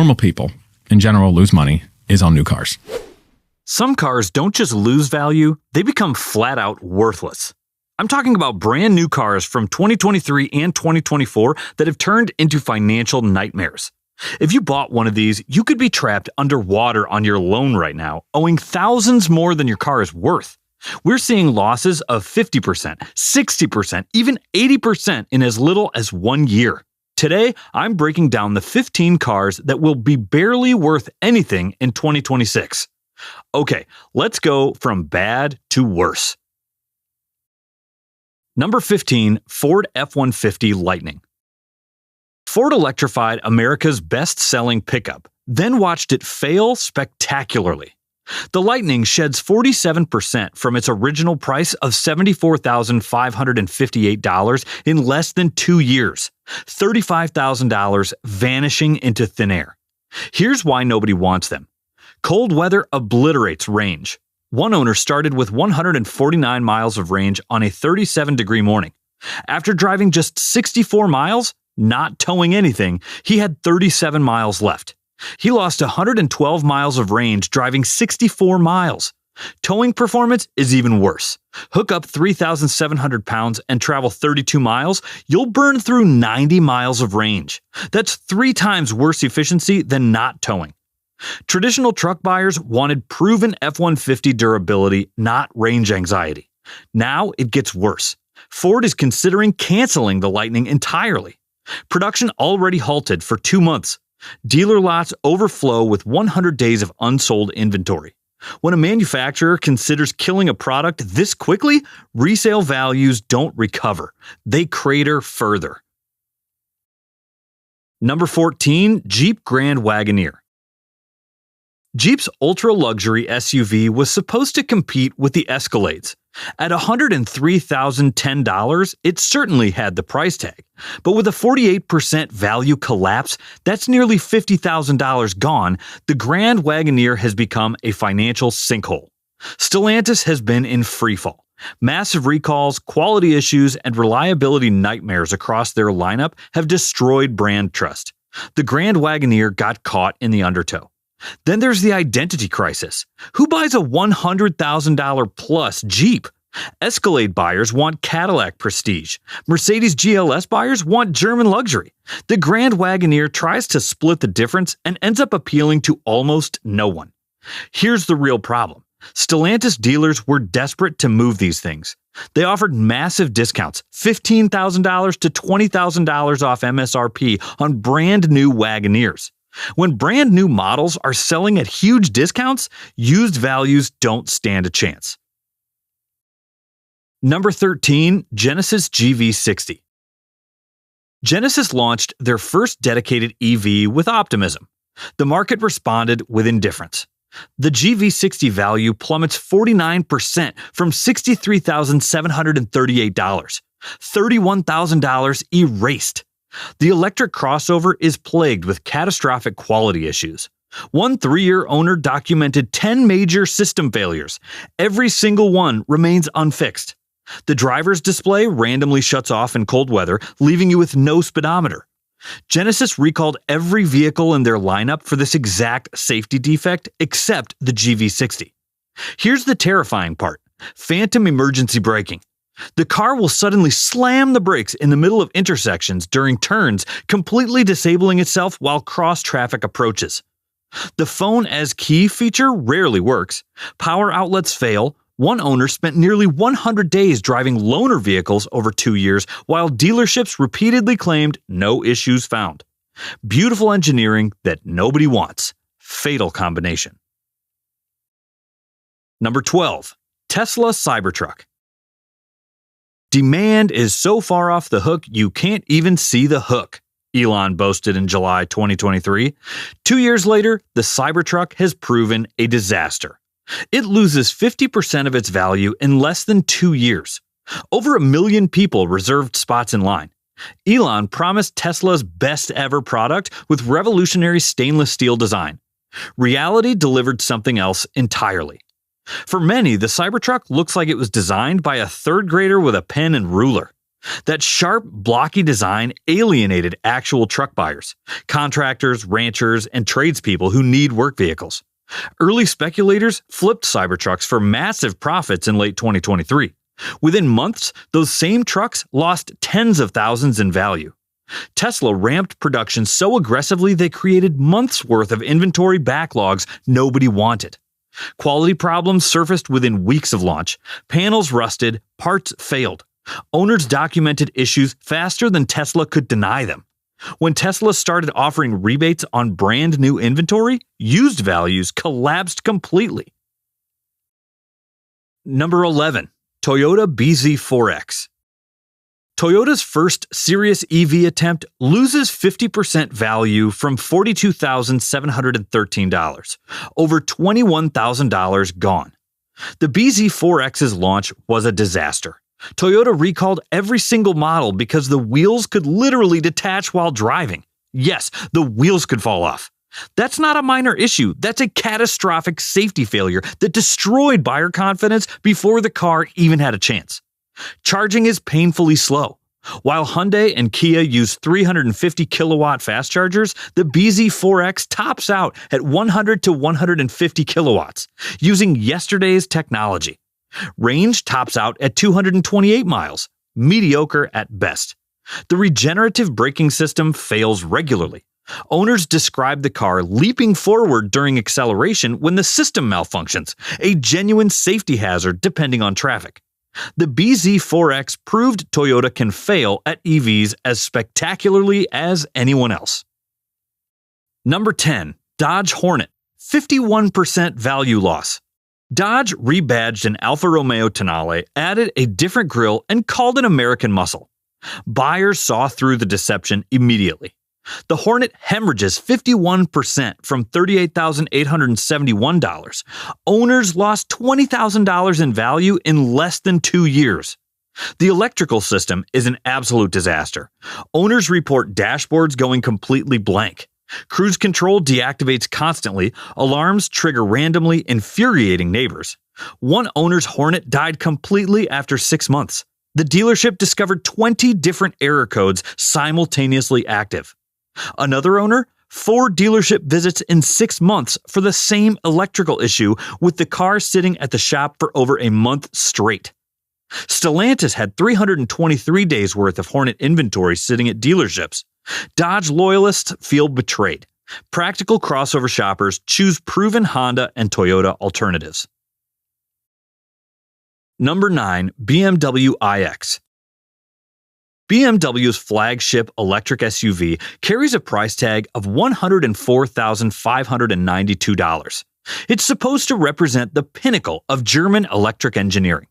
normal people in general lose money is on new cars. Some cars don't just lose value, they become flat out worthless. I'm talking about brand new cars from 2023 and 2024 that have turned into financial nightmares. If you bought one of these, you could be trapped underwater on your loan right now, owing thousands more than your car is worth. We're seeing losses of 50%, 60%, even 80% in as little as 1 year. Today, I'm breaking down the 15 cars that will be barely worth anything in 2026. Okay, let's go from bad to worse. Number 15, Ford F-150 Lightning. Ford electrified America's best-selling pickup, then watched it fail spectacularly. The Lightning sheds 47% from its original price of $74,558 in less than 2 years, $35,000 vanishing into thin air. Here's why nobody wants them. Cold weather obliterates range. One owner started with 149 miles of range on a 37-degree morning. After driving just 64 miles, not towing anything, he had 37 miles left. He lost 112 miles of range driving 64 miles. Towing performance is even worse. Hook up 3,700 pounds and travel 32 miles, you'll burn through 90 miles of range. That's 3 times worse efficiency than not towing. Traditional truck buyers wanted proven F-150 durability, not range anxiety. Now it gets worse. Ford is considering canceling the Lightning entirely. Production already halted for 2 months. Dealer lots overflow with 100 days of unsold inventory. When a manufacturer considers killing a product this quickly, resale values don't recover. They crater further. Number 14, Jeep Grand Wagoneer. Jeep's ultra-luxury SUV was supposed to compete with the Escalades. At $103,010, it certainly had the price tag. But with a 48% value collapse, that's nearly $50,000 gone, the Grand Wagoneer has become a financial sinkhole. Stellantis has been in freefall. Massive recalls, quality issues, and reliability nightmares across their lineup have destroyed brand trust. The Grand Wagoneer got caught in the undertow. Then there's the identity crisis. Who buys a $100,000 plus Jeep? Escalade buyers want Cadillac prestige. Mercedes GLS buyers want German luxury. The Grand Wagoneer tries to split the difference and ends up appealing to almost no one. Here's the real problem. Stellantis dealers were desperate to move these things. They offered massive discounts, $15,000 to $20,000 off MSRP on brand new Wagoneers. When brand new models are selling at huge discounts, used values don't stand a chance. Number 13, Genesis GV60. Genesis launched their first dedicated EV with optimism. The market responded with indifference. The GV60 value plummets 49% from $63,738, $31,000 erased. The electric crossover is plagued with catastrophic quality issues. One 3-year owner documented 10 major system failures. Every single one remains unfixed. The driver's display randomly shuts off in cold weather, leaving you with no speedometer. Genesis recalled every vehicle in their lineup for this exact safety defect except the GV60. Here's the terrifying part: phantom emergency braking. The car will suddenly slam the brakes in the middle of intersections during turns, completely disabling itself while cross-traffic approaches. The phone as key feature rarely works. Power outlets fail. One owner spent nearly 100 days driving loaner vehicles over 2 years, while dealerships repeatedly claimed no issues found. Beautiful engineering that nobody wants. Fatal combination. Number 12, Tesla Cybertruck. Demand is so far off the hook you can't even see the hook, Elon boasted in July 2023. 2 years later, the Cybertruck has proven a disaster. It loses 50% of its value in less than 2 years. Over 1 million people reserved spots in line. Elon promised Tesla's best ever product with revolutionary stainless steel design. Reality delivered something else entirely. For many, the Cybertruck looks like it was designed by a third grader with a pen and ruler. That sharp, blocky design alienated actual truck buyers, contractors, ranchers, and tradespeople who need work vehicles. Early speculators flipped Cybertrucks for massive profits in late 2023. Within months, those same trucks lost tens of thousands in value. Tesla ramped production so aggressively they created months' worth of inventory backlogs nobody wanted. Quality problems surfaced within weeks of launch. Panels rusted, parts failed. Owners documented issues faster than Tesla could deny them. When Tesla started offering rebates on brand new inventory, used values collapsed completely. Number 11. Toyota BZ4X. Toyota's first serious EV attempt loses 50% value from $42,713, over $21,000 gone. The BZ4X's launch was a disaster. Toyota recalled every single model because the wheels could literally detach while driving. Yes, the wheels could fall off. That's not a minor issue. That's a catastrophic safety failure that destroyed buyer confidence before the car even had a chance. Charging is painfully slow. While Hyundai and Kia use 350 kilowatt fast chargers, the BZ4X tops out at 100 to 150 kilowatts, using yesterday's technology. Range tops out at 228 miles, mediocre at best. The regenerative braking system fails regularly. Owners describe the car leaping forward during acceleration when the system malfunctions, a genuine safety hazard depending on traffic. The BZ4X proved Toyota can fail at EVs as spectacularly as anyone else. Number 10. Dodge Hornet, 51% value loss. Dodge rebadged an Alfa Romeo Tonale, added a different grille, and called it American muscle. Buyers saw through the deception immediately. The Hornet hemorrhages 51% from $38,871. Owners lost $20,000 in value in less than 2 years. The electrical system is an absolute disaster. Owners report dashboards going completely blank. Cruise control deactivates constantly, alarms trigger randomly, infuriating neighbors. One owner's Hornet died completely after 6 months. The dealership discovered 20 different error codes simultaneously active. Another owner, 4 dealership visits in 6 months for the same electrical issue, with the car sitting at the shop for over a month straight. Stellantis had 323 days worth of Hornet inventory sitting at dealerships. Dodge loyalists feel betrayed. Practical crossover shoppers choose proven Honda and Toyota alternatives. Number 9. BMW iX. BMW's flagship electric SUV carries a price tag of $104,592. It's supposed to represent the pinnacle of German electric engineering.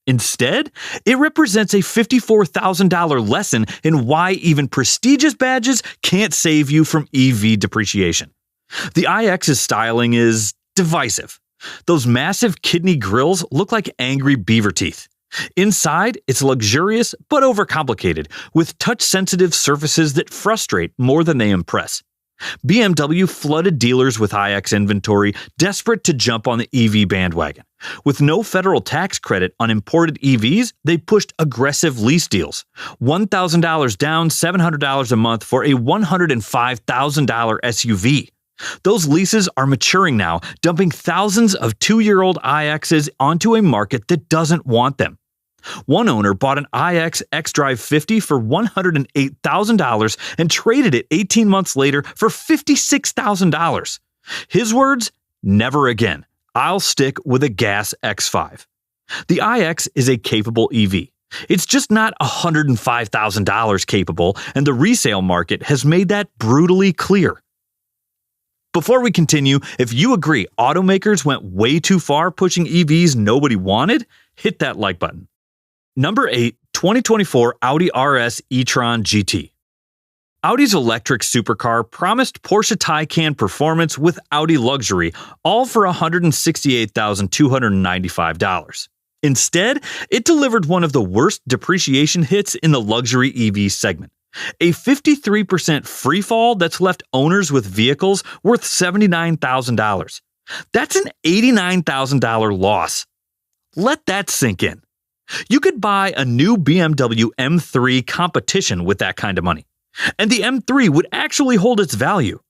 Instead, it represents a $54,000 lesson in why even prestigious badges can't save you from EV depreciation. The iX's styling is divisive. Those massive kidney grills look like angry beaver teeth. Inside, it's luxurious but overcomplicated, with touch-sensitive surfaces that frustrate more than they impress. BMW flooded dealers with iX inventory, desperate to jump on the EV bandwagon. With no federal tax credit on imported EVs, they pushed aggressive lease deals. $1,000 down, $700 a month for a $105,000 SUV. Those leases are maturing now, dumping thousands of 2-year-old iXs onto a market that doesn't want them. One owner bought an iX xDrive 50 for $108,000 and traded it 18 months later for $56,000. His words, "Never again. I'll stick with a gas X5." The iX is a capable EV. It's just not $105,000 capable, and the resale market has made that brutally clear. Before we continue, if you agree automakers went way too far pushing EVs nobody wanted, hit that like button. Number 8, 2024 Audi RS e-tron GT. Audi's electric supercar promised Porsche Taycan performance with Audi luxury, all for $168,295. Instead, it delivered one of the worst depreciation hits in the luxury EV segment. A 53% free fall that's left owners with vehicles worth $79,000. That's an $89,000 loss. Let that sink in. You could buy a new BMW M3 competition with that kind of money, and the M3 would actually hold its value.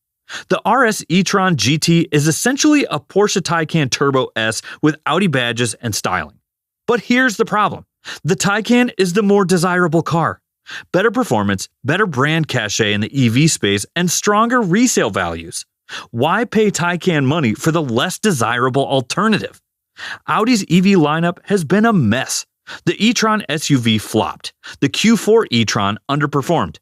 The RS e-tron GT is essentially a Porsche Taycan Turbo S with Audi badges and styling. But here's the problem. The Taycan is the more desirable car. Better performance, better brand cachet in the EV space, and stronger resale values. Why pay Taycan money for the less desirable alternative? Audi's EV lineup has been a mess. The e-tron SUV flopped. The Q4 e-tron underperformed.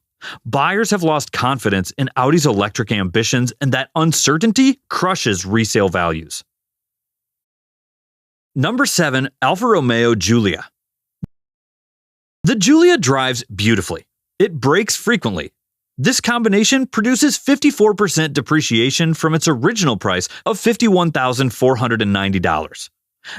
Buyers have lost confidence in Audi's electric ambitions, and that uncertainty crushes resale values. Number 7, Alfa Romeo Giulia. The Giulia drives beautifully. It brakes frequently. This combination produces 54% depreciation from its original price of $51,490.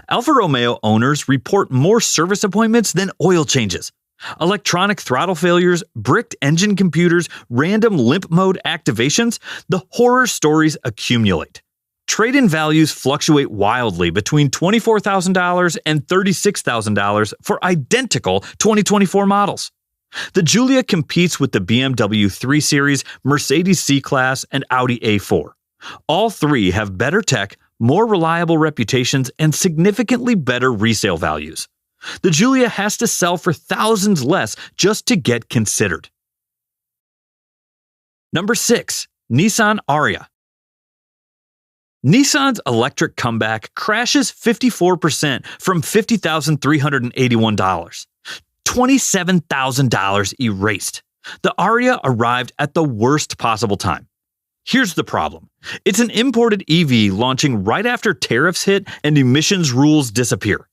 Alfa Romeo owners report more service appointments than oil changes. Electronic throttle failures, bricked engine computers, random limp mode activations, the horror stories accumulate. Trade-in values fluctuate wildly between $24,000 and $36,000 for identical 2024 models. The Giulia competes with the BMW 3 Series, Mercedes C-Class, and Audi A4. All three have better tech, more reliable reputations, and significantly better resale values. The Giulia has to sell for thousands less just to get considered. Number 6, Nissan Ariya. Nissan's electric comeback crashes 54% from $50,381. $27,000 erased. The Ariya arrived at the worst possible time. Here's the problem. It's an imported EV launching right after tariffs hit and emissions rules disappear.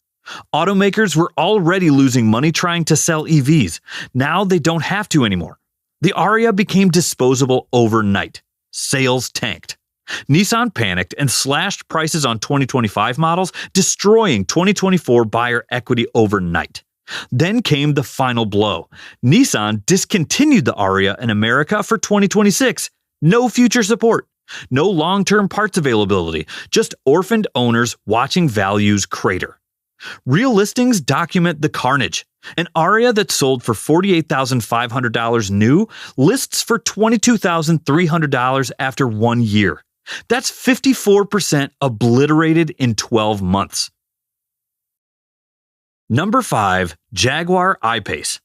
Automakers were already losing money trying to sell EVs. Now they don't have to anymore. The Ariya became disposable overnight. Sales tanked. Nissan panicked and slashed prices on 2025 models, destroying 2024 buyer equity overnight. Then came the final blow. Nissan discontinued the Ariya in America for 2026. No future support. No long-term parts availability. Just orphaned owners watching values crater. Real listings document the carnage. An Ariya that sold for $48,500 new lists for $22,300 after 1 year. That's 54% obliterated in 12 months. Number 5, Jaguar I-Pace.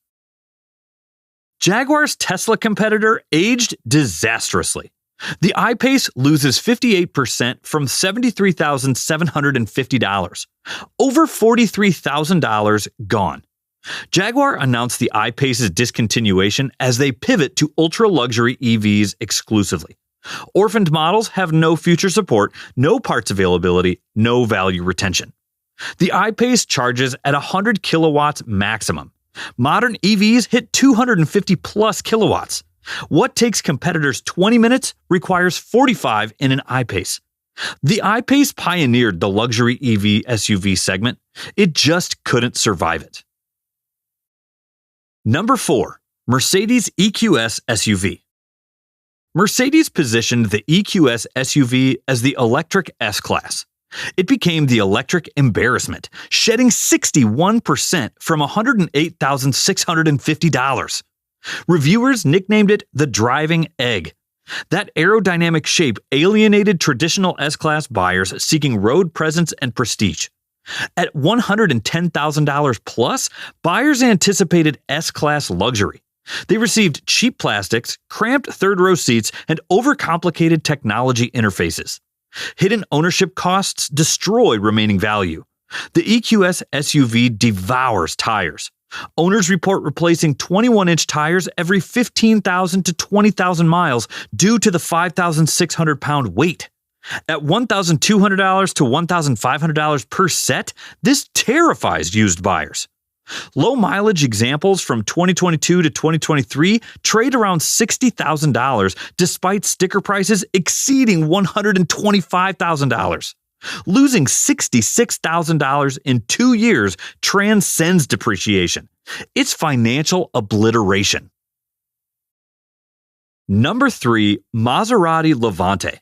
Jaguar's Tesla competitor aged disastrously. The I-Pace loses 58% from $73,750. Over $43,000 gone. Jaguar announced the I-Pace's discontinuation as they pivot to ultra-luxury EVs exclusively. Orphaned models have no future support, no parts availability, no value retention. The I-Pace charges at 100 kilowatts maximum. Modern EVs hit 250 plus kilowatts. What takes competitors 20 minutes requires 45 in an I-Pace. The I-Pace pioneered the luxury EV SUV segment. It just couldn't survive it. Number 4, Mercedes EQS SUV. Mercedes positioned the EQS SUV as the electric S-Class. It became the electric embarrassment, shedding 61% from $108,650. Reviewers nicknamed it the driving egg. That aerodynamic shape alienated traditional S-Class buyers seeking road presence and prestige. At $110,000 plus, buyers anticipated S-Class luxury. They received cheap plastics, cramped third-row seats, and overcomplicated technology interfaces. Hidden ownership costs destroy remaining value. The EQS SUV devours tires. Owners report replacing 21-inch tires every 15,000 to 20,000 miles due to the 5,600-pound weight. At $1,200 to $1,500 per set, this terrifies used buyers. Low-mileage examples from 2022 to 2023 trade around $60,000 despite sticker prices exceeding $125,000. Losing $66,000 in 2 years transcends depreciation. It's financial obliteration. Number 3, Maserati Levante.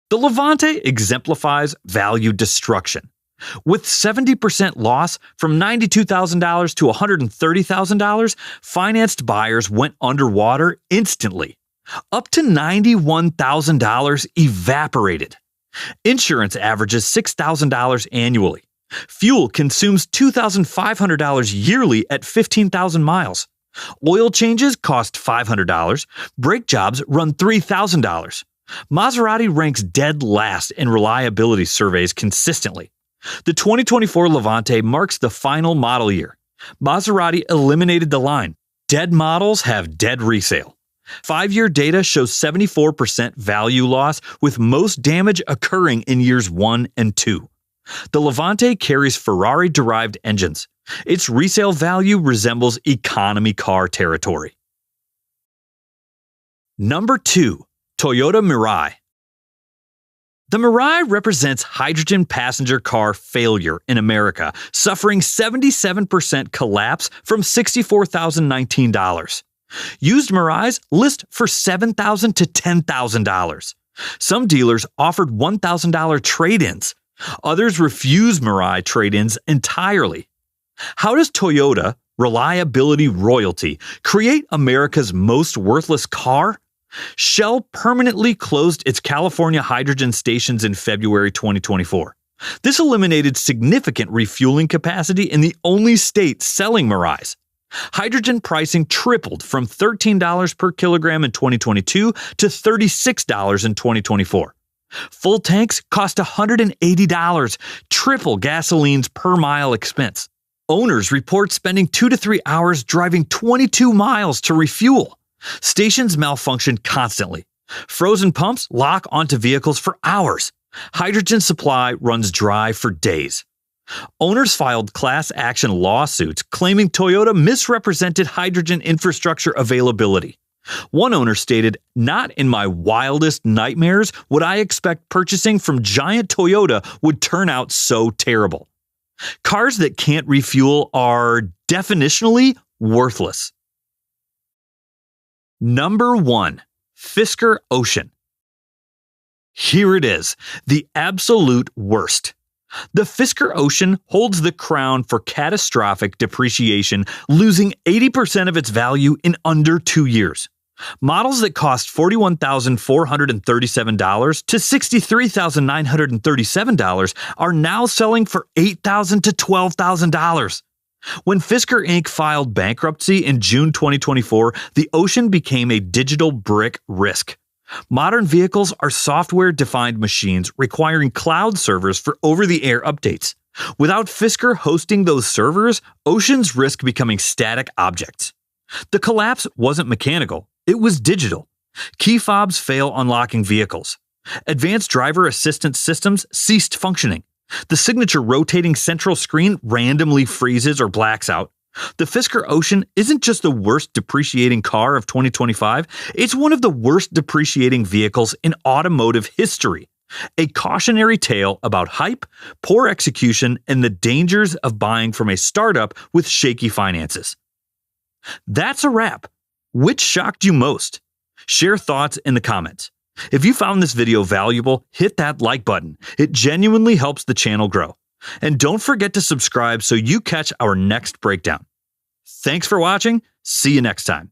The Levante exemplifies value destruction. With 70% loss from $92,000 to $130,000, financed buyers went underwater instantly. Up to $91,000 evaporated. Insurance averages $6,000 annually. Fuel consumes $2,500 yearly at 15,000 miles. Oil changes cost $500. Brake jobs run $3,000. Maserati ranks dead last in reliability surveys consistently. The 2024 Levante marks the final model year. Maserati eliminated the line. Dead models have dead resale. 5-year data shows 74% value loss, with most damage occurring in years 1 and 2. The Levante carries Ferrari-derived engines. Its resale value resembles economy car territory. Number 2. Toyota Mirai. The Mirai represents hydrogen passenger car failure in America, suffering 77% collapse from $64,019. Used Mirais list for $7,000 to $10,000. Some dealers offered $1,000 trade-ins. Others refuse Mirai trade-ins entirely. How does Toyota, reliability royalty, create America's most worthless car? Shell permanently closed its California hydrogen stations in February 2024. This eliminated significant refueling capacity in the only state selling Mirais. Hydrogen pricing tripled from $13 per kilogram in 2022 to $36 in 2024. Full tanks cost $180, triple gasoline's per mile expense. Owners report spending 2 to 3 hours driving 22 miles to refuel. Stations malfunction constantly. Frozen pumps lock onto vehicles for hours. Hydrogen supply runs dry for days. Owners filed class action lawsuits claiming Toyota misrepresented hydrogen infrastructure availability. One owner stated, "Not in my wildest nightmares would I expect purchasing from giant Toyota would turn out so terrible." Cars that can't refuel are definitionally worthless. Number 1. Fisker Ocean. Here it is, the absolute worst. The Fisker Ocean holds the crown for catastrophic depreciation, losing 80% of its value in under 2 years. Models that cost $41,437 to $63,937 are now selling for $8,000 to $12,000. When Fisker Inc. filed bankruptcy in June 2024, the Ocean became a digital brick risk. Modern vehicles are software-defined machines requiring cloud servers for over-the-air updates. Without Fisker hosting those servers, Oceans risk becoming static objects. The collapse wasn't mechanical, it was digital. Key fobs fail unlocking vehicles. Advanced driver assistance systems ceased functioning. The signature rotating central screen randomly freezes or blacks out. The Fisker Ocean isn't just the worst depreciating car of 2025, it's one of the worst depreciating vehicles in automotive history. A cautionary tale about hype, poor execution, and the dangers of buying from a startup with shaky finances. That's a wrap. Which shocked you most? Share thoughts in the comments. If you found this video valuable, hit that like button. It genuinely helps the channel grow. And don't forget to subscribe so you catch our next breakdown. Thanks for watching. See you next time.